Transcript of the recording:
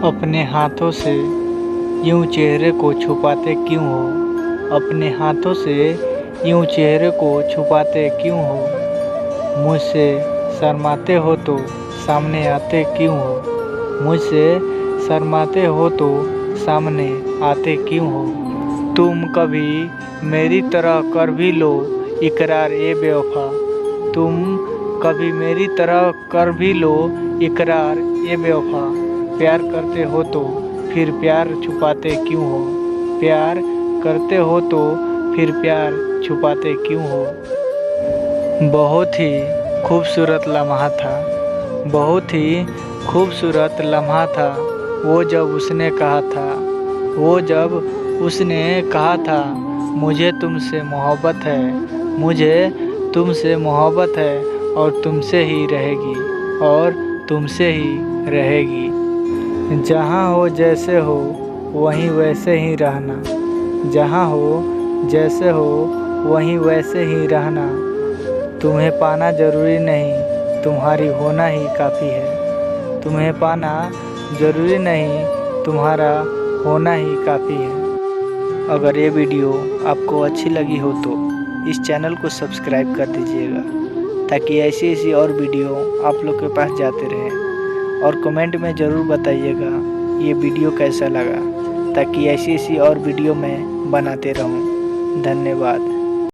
अपने हाथों से यूं चेहरे को छुपाते क्यों हो? अपने हाथों से यूं चेहरे को छुपाते क्यों हो? मुझसे शर्माते हो तो सामने आते क्यों हो? मुझसे शर्माते हो तो सामने आते क्यों हो? तुम कभी मेरी तरह कर भी लो इकरार ए बेवफा। तुम कभी मेरी तरह कर भी लो इकरार ए बेवफा। प्यार करते हो तो फिर प्यार छुपाते क्यों हो? प्यार करते हो तो फिर प्यार छुपाते क्यों हो? बहुत ही खूबसूरत लम्हा था, बहुत ही खूबसूरत लम्हा था वो जब उसने कहा था, वो जब उसने कहा था मुझे तुमसे मोहब्बत है, मुझे तुमसे मोहब्बत है और तुमसे ही रहेगी, और तुमसे ही रहेगी। जहाँ हो जैसे हो वहीं वैसे ही रहना, जहाँ हो जैसे हो वहीं वैसे ही रहना। तुम्हें पाना ज़रूरी नहीं, तुम्हारी होना ही काफ़ी है। तुम्हें पाना ज़रूरी नहीं, तुम्हारा होना ही काफ़ी है। अगर ये वीडियो आपको अच्छी लगी हो तो इस चैनल को सब्सक्राइब कर दीजिएगा, ताकि ऐसी ऐसी और वीडियो आप लोग के पास जाते रहें। और कमेंट में ज़रूर बताइएगा ये वीडियो कैसा लगा, ताकि ऐसी ऐसी और वीडियो मैं बनाते रहूं। धन्यवाद।